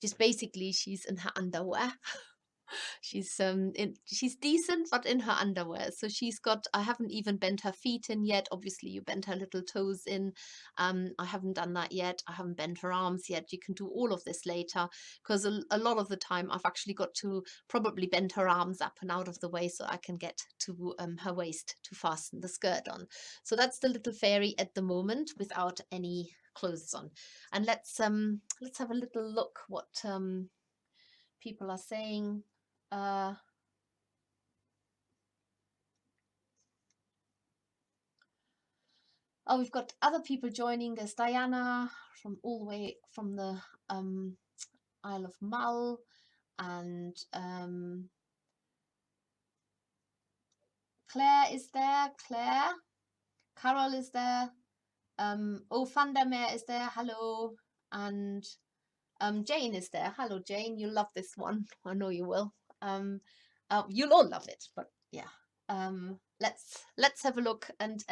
just basically she's in her underwear. She's decent, but in her underwear. So she's got, I haven't even bent her feet in yet. Obviously you bent her little toes in. I haven't done that yet. I haven't bent her arms yet. You can do all of this later, because a lot of the time I've actually got to probably bend her arms up and out of the way so I can get to her waist to fasten the skirt on. So that's the little fairy at the moment without any clothes on. And let's have a little look what people are saying. Oh, we've got other people joining. There's Diana from all the way from the Isle of Mull, and Claire is there. Claire, Carol is there. Oh, Vandermeer is there. Hello, and Jane is there. Hello, Jane. You'll love this one. I know you will. You'll all love it, but yeah. Let's have a look, and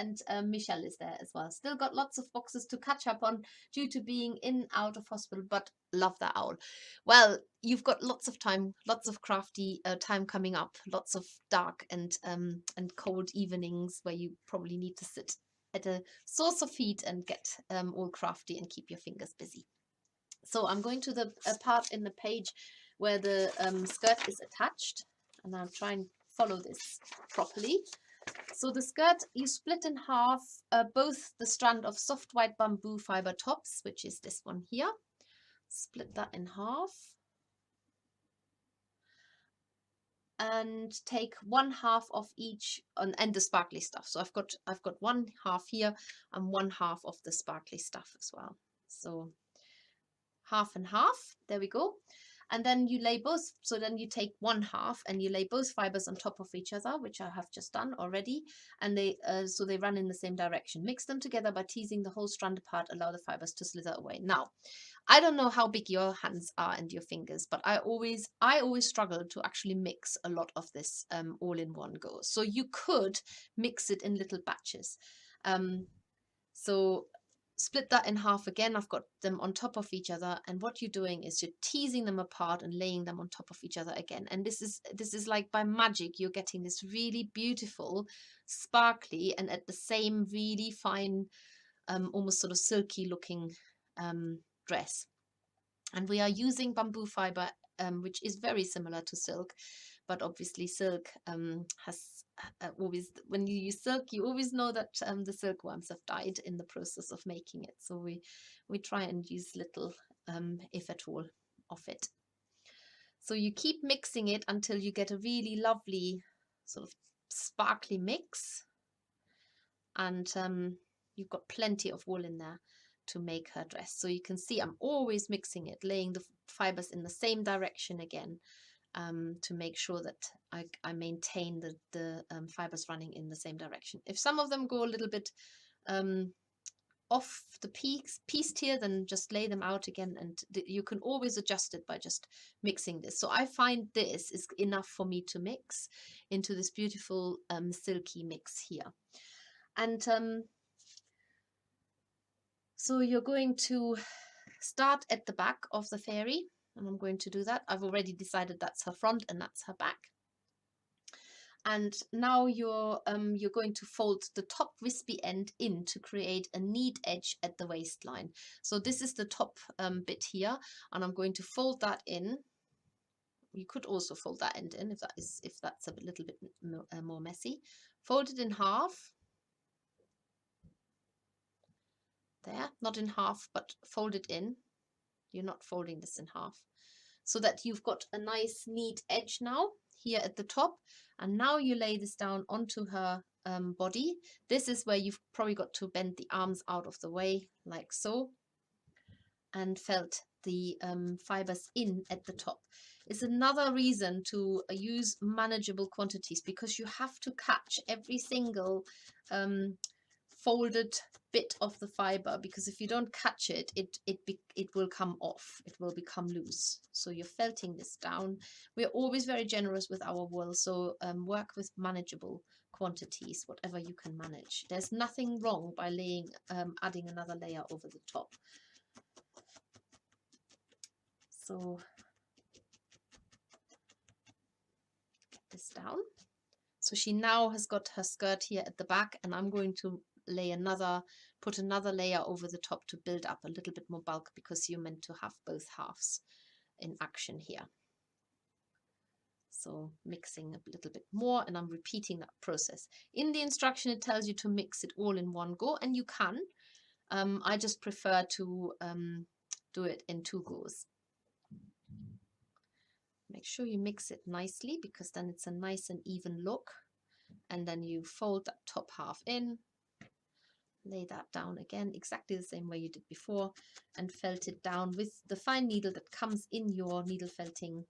Michelle is there as well. Still got lots of boxes to catch up on due to being in out of hospital, but love that owl. Well, you've got lots of time, lots of crafty time coming up, lots of dark and cold evenings where you probably need to sit at a source of heat and get all crafty and keep your fingers busy. So I'm going to the part in the page where the skirt is attached, and I'll try and follow this properly. So the skirt, you split in half both the strand of soft white bamboo fiber tops, which is this one here. Split that in half. And take one half of each, and the sparkly stuff. So I've got one half here and one half of the sparkly stuff as well. So half and half, there we go. And then you lay both, so then you take one half and you lay both fibers on top of each other, which I have just done already, and they so they run in the same direction. Mix them together by teasing the whole strand apart. Allow the fibers to slither away. Now, I don't know how big your hands are and your fingers, but I always struggle to actually mix a lot of this all in one go. So you could mix it in little batches. So split that in half again. I've got them on top of each other, and what you're doing is you're teasing them apart and laying them on top of each other again. And this is like by magic, you're getting this really beautiful, sparkly, and at the same really fine, almost sort of silky looking dress. And we are using bamboo fiber, which is very similar to silk, but obviously silk has always, when you use silk, you always know that the silkworms have died in the process of making it. So we try and use little, if at all, of it. So you keep mixing it until you get a really lovely sort of sparkly mix, and you've got plenty of wool in there to make her dress. So you can see I'm always mixing it, laying the fibers in the same direction again, to make sure that I maintain the fibers running in the same direction. If some of them go a little bit off the piece here, then just lay them out again, and you can always adjust it by just mixing this. So I find this is enough for me to mix into this beautiful silky mix here. And so you're going to start at the back of the fairy, and I'm going to do that. I've already decided that's her front and that's her back. And now you're going to fold the top wispy end in to create a neat edge at the waistline. So this is the top bit here, and I'm going to fold that in. You could also fold that end in if that's a little bit more messy. Fold it in half. There, not in half, but fold it in. You're not folding this in half, so that you've got a nice neat edge now here at the top. And now you lay this down onto her body. This is where you've probably got to bend the arms out of the way, like so, and felt the fibers in at the top. It's another reason to use manageable quantities, because you have to catch every single folded bit of the fiber, because if you don't catch it, it will come off, it will become loose. So you're felting this down. We're always very generous with our wool, so work with manageable quantities, whatever you can manage. There's nothing wrong by adding another layer over the top. So get this down. So she now has got her skirt here at the back, and I'm going to put another layer over the top to build up a little bit more bulk, because you're meant to have both halves in action here. So mixing a little bit more, and I'm repeating that process. In the instruction, it tells you to mix it all in one go, and you can. I just prefer to do it in 2 goes. Make sure you mix it nicely, because then it's a nice and even look. And then you fold that top half in, lay that down again exactly the same way you did before, and felt it down with the fine needle that comes in your needle felting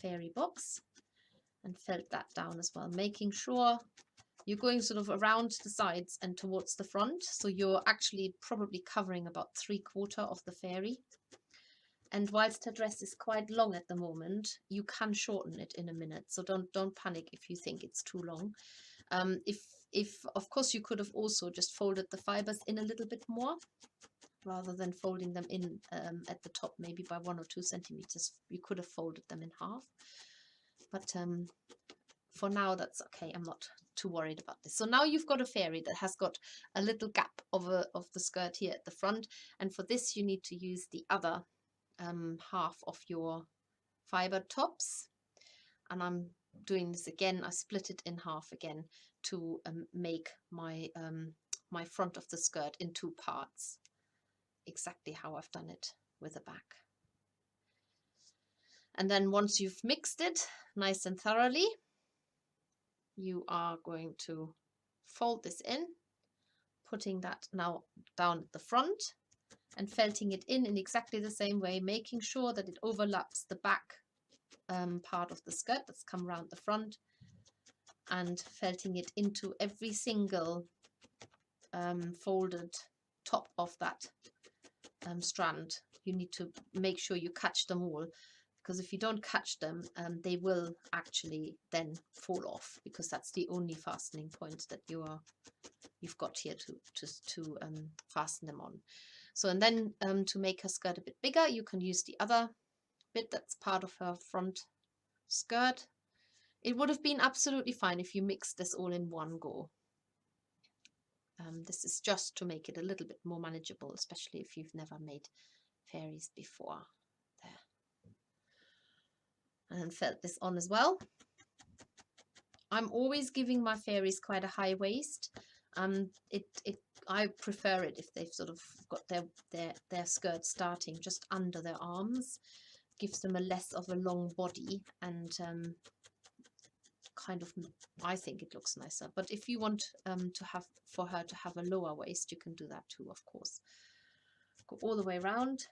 fairy box, and felt that down as well, making sure you're going sort of around the sides and towards the front, so you're actually probably covering about 3/4 of the fairy. And whilst her dress is quite long at the moment, you can shorten it in a minute, so don't panic if you think it's too long. If of course, you could have also just folded the fibers in a little bit more, rather than folding them in at the top maybe by 1 or 2 centimeters. You could have folded them in half, but for now that's okay. I'm not too worried about this. So now you've got a fairy that has got a little gap of the skirt here at the front, and for this you need to use the other half of your fiber tops, and I'm doing this again. I split it in half again to make my my front of the skirt in 2 parts, exactly how I've done it with the back. And then once you've mixed it nice and thoroughly, you are going to fold this in, putting that now down at the front and felting it in exactly the same way, making sure that it overlaps the back part of the skirt that's come around the front, and felting it into every single folded top of that strand. You need to make sure you catch them all, because if you don't catch them, they will actually then fall off, because that's the only fastening point that you've got here to fasten them on. So, and then to make her skirt a bit bigger, you can use the other bit that's part of her front skirt. It would have been absolutely fine if you mixed this all in one go. This is just to make it a little bit more manageable, especially if you've never made fairies before. There. And felt this on as well. I'm always giving my fairies quite a high waist. I prefer it if they've sort of got their skirt starting just under their arms. Gives them a less of a long body, and kind of, I think it looks nicer. But if you want for her to have a lower waist, you can do that too, of course. Go all the way around.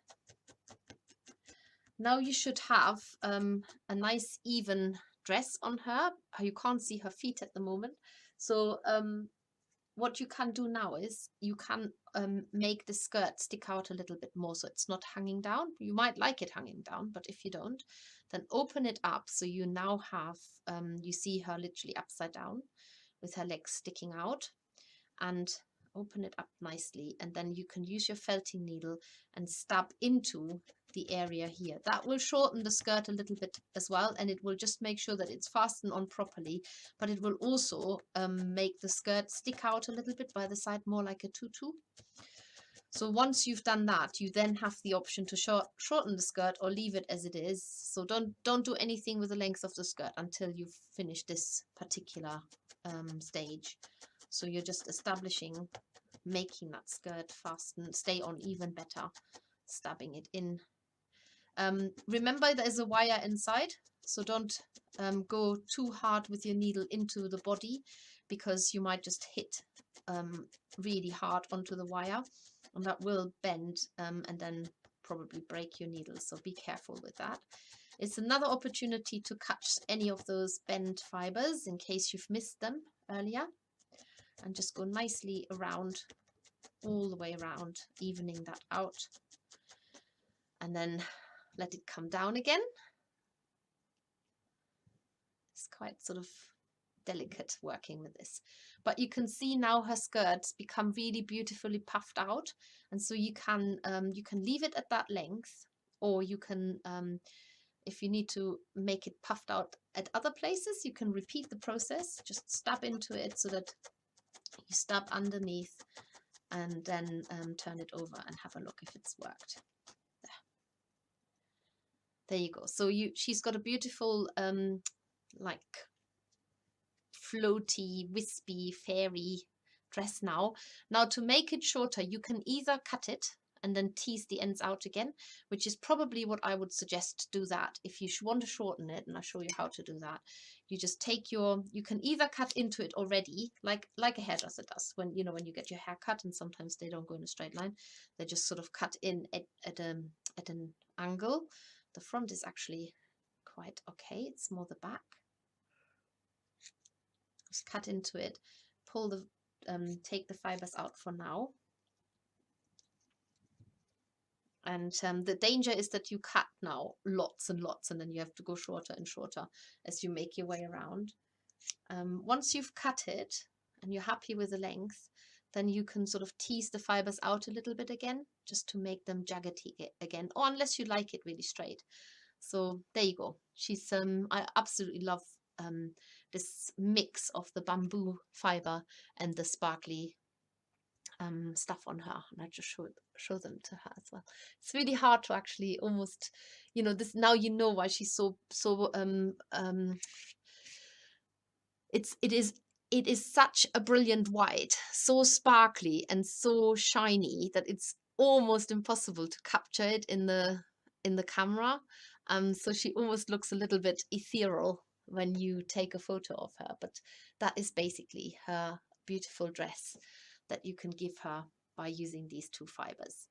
Now you should have a nice even dress on her. You can't see her feet at the moment, so what you can do now is you can make the skirt stick out a little bit more, so it's not hanging down. You might like it hanging down, but if you don't, then open it up, so you now have you see her literally upside down with her legs sticking out, and open it up nicely, and then you can use your felting needle and stab into the area here. That will shorten the skirt a little bit as well, and it will just make sure that it's fastened on properly, but it will also make the skirt stick out a little bit by the side, more like a tutu. So once you've done that, you then have the option to shorten the skirt or leave it as it is. So don't do anything with the length of the skirt until you've finished this particular stage. So you're just establishing, making that skirt fasten, stay on even better, stabbing it in. Remember, there's a wire inside, so don't go too hard with your needle into the body, because you might just hit really hard onto the wire, and that will bend and then probably break your needle. So be careful with that. It's another opportunity to catch any of those bent fibers in case you've missed them earlier, and just go nicely around, all the way around, evening that out, and then let it come down again. It's quite sort of delicate working with this, but you can see now her skirts become really beautifully puffed out, and so you can leave it at that length, or you can, if you need to make it puffed out at other places, you can repeat the process. Just stab into it so that you stab underneath, and then turn it over and have a look if it's worked. There you go. So she's got a beautiful like floaty, wispy, fairy dress now. Now to make it shorter, you can either cut it and then tease the ends out again, which is probably what I would suggest to do that. If you want to shorten it, and I'll show you how to do that, you just take you can either cut into it already, like a hairdresser does when, you know, when you get your hair cut, and sometimes they don't go in a straight line. They just sort of cut in at an angle. The front is actually quite okay. It's more the back. Just cut into it, pull the take the fibers out for now. And the danger is that you cut now lots and lots, and then you have to go shorter and shorter as you make your way around. Once you've cut it and you're happy with the length, then you can sort of tease the fibers out a little bit again, just to make them jaggedy again, or unless you like it really straight. So there you go. She's I absolutely love this mix of the bamboo fiber and the sparkly stuff on her, and I just show them to her as well. It's really hard to actually almost, you know, this, now you know why she's so it is such a brilliant white, so sparkly and so shiny that it's almost impossible to capture it in the camera. So she almost looks a little bit ethereal when you take a photo of her, but that is basically her beautiful dress that you can give her by using these two fibers.